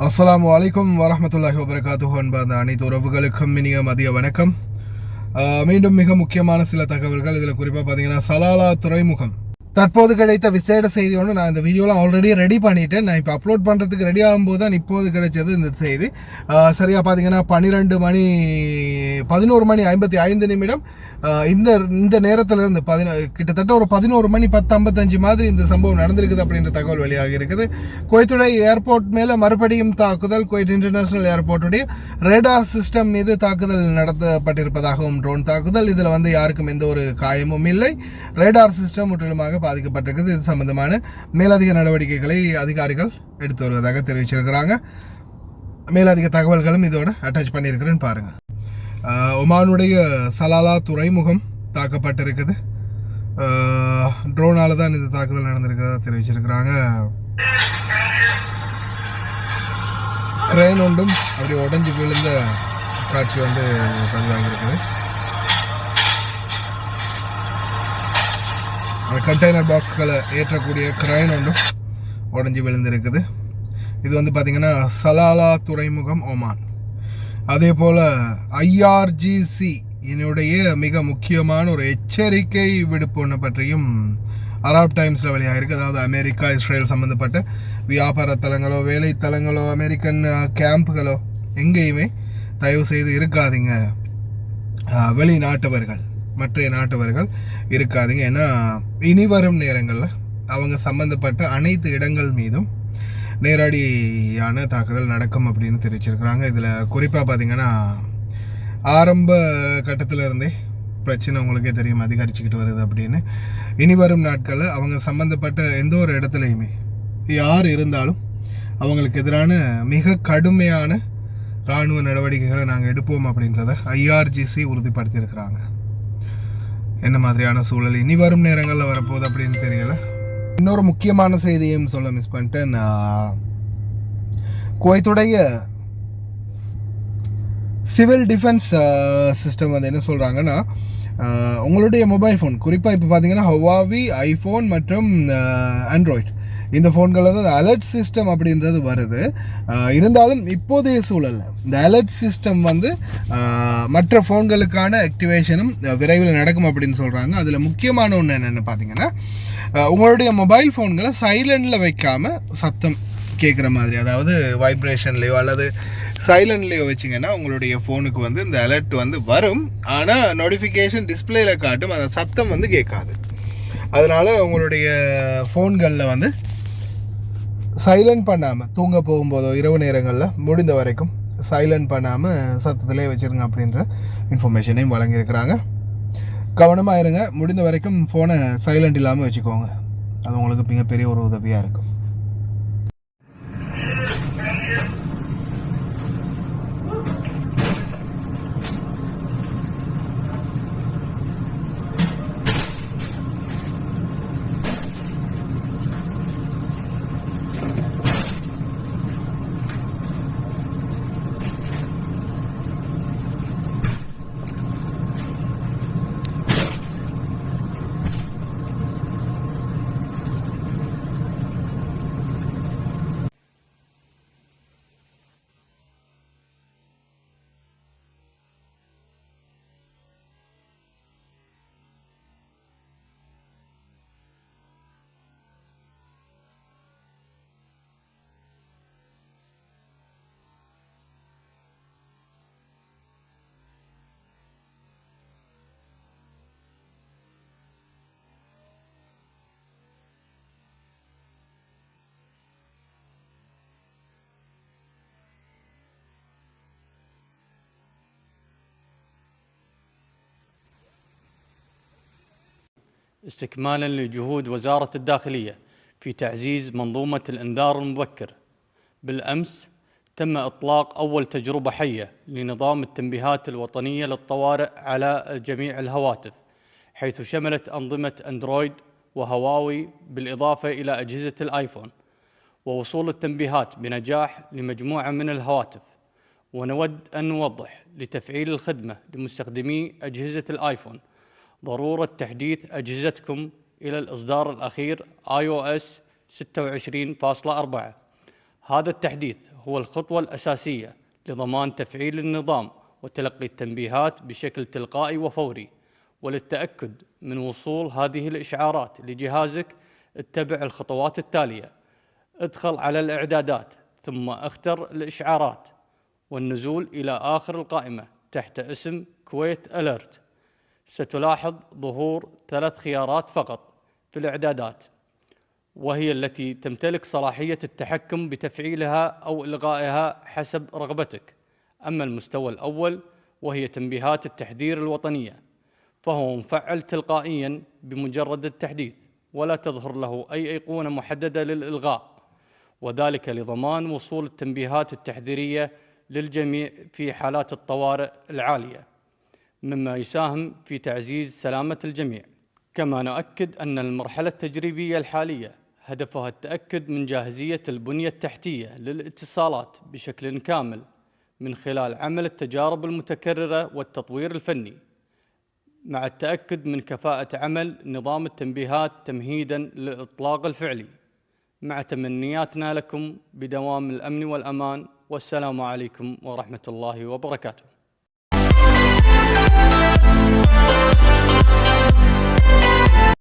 அஸ்ஸலாமு அலைக்கும் வரஹ்மத்துல்லாஹி வபரகாத்துஹு. அன்பார்ந்த அனைத்து உறவுகளுக்கும் இனிய மதிய வணக்கம். மீண்டும் மிக முக்கியமான சில தகவல்கள். இதில் குறிப்பாக பார்த்தீங்கன்னா சலாலா துறைமுகம் தற்போது கிடைத்த விசேட செய்தி ஒன்று நான் இந்த வீடியோலாம் ஆல்ரெடி ரெடி பண்ணிட்டேன். நான் இப்போ அப்லோட் பண்ணுறதுக்கு ரெடி ஆகும்போது தான் இப்போது கிடைச்சது இந்த செய்தி. சரியாக பார்த்தீங்கன்னா 11 மணி 55 இந்த இந்த நேரத்தில் இருந்து கிட்டத்தட்ட ஒரு 11 மணி 10:55 மாதிரி இந்த சம்பவம் நடந்திருக்குது அப்படின்ற தகவல் வெளியாக இருக்குது. குவைத்துடைய ஏர்போர்ட் மேலே மறுபடியும் தாக்குதல். குவைத் இன்டர்நேஷனல் ஏர்போர்ட்டுடைய ரேடார் சிஸ்டம் மீது தாக்குதல் நடத்தப்பட்டிருப்பதாகவும் ட்ரோன் தாக்குதல். இதில் வந்து யாருக்கும் எந்த ஒரு காயமும் இல்லை. ரேடார் சிஸ்டம் முற்றிலுமாக பாதிக்கப்பட்டிருக்குது. இது சம்பந்தமான மேலதிக நடவடிக்கைகளை அதிகாரிகள் எடுத்து வருவதாக தெரிவிச்சிருக்கிறாங்க. மேலதிக தகவல்களும் இதோட அட்டாச் பண்ணியிருக்கிறேன்னு பாருங்கள். ஒமானுடைய சலாலா துறைமுகம் தாக்கப்பட்டிருக்குது. ட்ரோனால தான் இந்த தாக்குதல் நடந்திருக்கிறதா தெரிவிச்சிருக்கிறாங்க. கிரேன் ஒன்றும் அப்படி உடஞ்சி விழுந்த காட்சி வந்து பதிவாகியிருக்குது. கண்டெய்னர் பாக்ஸ்களை ஏற்றக்கூடிய கிரைன் ஒன்றும் உடஞ்சி விழுந்திருக்குது. இது வந்து பார்த்திங்கன்னா சலாலா துறைமுகம் ஒமான். அதே போல் ஐஆர்ஜிசி என்னுடைய மிக முக்கியமான ஒரு எச்சரிக்கை விடுப்பு ஒன்று பற்றியும் அராப் டைம்ஸில் வெளியாக இருக்குது. அதாவது அமெரிக்கா இஸ்ரேல் சம்மந்தப்பட்ட வியாபார தலங்களோ வேலை தலங்களோ அமெரிக்கன் கேம்புகளோ எங்கேயுமே தயவு செய்து இருக்காதீங்க. வெளிநாட்டவர்கள் மற்ற நாட்டவர்கள் இருக்காதீங்க. ஏன்னா இனி வரும் நேரங்களில் அவங்க சம்மந்தப்பட்ட அனைத்து இடங்கள் மீதும் நேரடியான தாக்குதல் நடக்கும் அப்படின்னு தெரிவிச்சிருக்கிறாங்க. இதில் குறிப்பாக பார்த்திங்கன்னா ஆரம்ப கட்டத்தில் இருந்தே பிரச்சனை உங்களுக்கே தெரியும் அதிகரிச்சுக்கிட்டு வருது அப்படின்னு. இனி வரும் நாட்களில் அவங்க சம்மந்தப்பட்ட எந்த ஒரு இடத்துலையுமே யார் இருந்தாலும் அவங்களுக்கு எதிரான மிக கடுமையான இராணுவ நடவடிக்கைகளை நாங்கள் எடுப்போம் அப்படின்றத ஐஆர்ஜிசி உறுதிப்படுத்தியிருக்கிறாங்க. என்ன மாதிரியான சூழல் இனி வரும் நேரங்களில் வரப்போகுது அப்படின்னு தெரியல. இன்னொரு முக்கியமான செய்தியும் சொல்ல மிஸ் பண்ணிட்டேன். குவைத்துடைய சிவில் டிஃபென்ஸ் சிஸ்டம் வந்து என்ன சொல்கிறாங்கன்னா, உங்களுடைய மொபைல் ஃபோன் குறிப்பாக இப்போ பார்த்தீங்கன்னா ஹவாவி, ஐஃபோன் மற்றும் ஆண்ட்ராய்ட் இந்த ஃபோன்களில் தான் அலர்ட் சிஸ்டம் அப்படின்றது வருது. இருந்தாலும் இப்போதைய சூழலில் இந்த அலர்ட் சிஸ்டம் வந்து மற்ற ஃபோன்களுக்கான ஆக்டிவேஷனும் விரைவில் நடக்கும் அப்படின்னு சொல்கிறாங்க. அதில் முக்கியமான ஒன்று என்னென்னு பார்த்தீங்கன்னா, உங்களுடைய மொபைல் ஃபோன்களை சைலண்டில் வைக்காமல் சத்தம் கேட்குற மாதிரி, அதாவது வைப்ரேஷன்லேயோ அல்லது சைலண்ட்லேயோ வச்சிங்கன்னா உங்களுடைய ஃபோனுக்கு வந்து இந்த அலர்ட் வந்து வரும். ஆனால் நோட்டிஃபிகேஷன் டிஸ்பிளேயில் காட்டும், அந்த சத்தம் வந்து கேட்காது. அதனால் உங்களுடைய ஃபோன்களில் வந்து சைலண்ட் பண்ணாமல் தூங்க போகும்போதோ இரவு நேரங்களில் முடிந்த வரைக்கும் சைலண்ட் பண்ணாமல் சத்தத்திலே வச்சுருங்க அப்படின்ற இன்ஃபர்மேஷனையும் வழங்கியிருக்கிறாங்க. கவனமாக இருங்க. முடிந்த வரைக்கும் ஃபோனை சைலண்ட் இல்லாமல் வச்சுக்கோங்க. அது உங்களுக்கு மிகப்பெரிய ஒரு உதவியாக இருக்கும். استكمالا لجهود وزارة الداخلية في تعزيز منظومة الإنذار المبكر، بالأمس تم إطلاق أول تجربة حية لنظام التنبيهات الوطنية للطوارئ على جميع الهواتف، حيث شملت أنظمة أندرويد وهواوي بالإضافة إلى أجهزة الآيفون، ووصول التنبيهات بنجاح لمجموعة من الهواتف. ونود أن نوضح لتفعيل الخدمة لمستخدمي أجهزة الآيفون ضرورة تحديث أجهزتكم إلى الإصدار الأخير iOS 26.4 هذا التحديث هو الخطوة الأساسية لضمان تفعيل النظام وتلقي التنبيهات بشكل تلقائي وفوري. وللتأكد من وصول هذه الإشعارات لجهازك اتبع الخطوات التالية: ادخل على الإعدادات ثم اختر الإشعارات والنزول إلى آخر القائمة تحت اسم كويت أليرت. ستلاحظ ظهور 3 خيارات فقط في الإعدادات، وهي التي تمتلك صلاحية التحكم بتفعيلها أو إلغائها حسب رغبتك. أما المستوى الأول وهي تنبيهات التحذير الوطنية، فهو مفعل تلقائياً بمجرد التحديث، ولا تظهر له أي أيقونة محددة للإلغاء، وذلك لضمان وصول التنبيهات التحذيرية للجميع في حالات الطوارئ العالية، مما يساهم في تعزيز سلامة الجميع. كما نؤكد أن المرحلة التجريبية الحالية هدفها التأكد من جاهزية البنية التحتية للاتصالات بشكل كامل من خلال عمل التجارب المتكررة والتطوير الفني، مع التأكد من كفاءة عمل نظام التنبيهات تمهيداً للإطلاق الفعلي. مع تمنياتنا لكم بدوام الأمن والأمان، والسلام عليكم ورحمة الله وبركاته.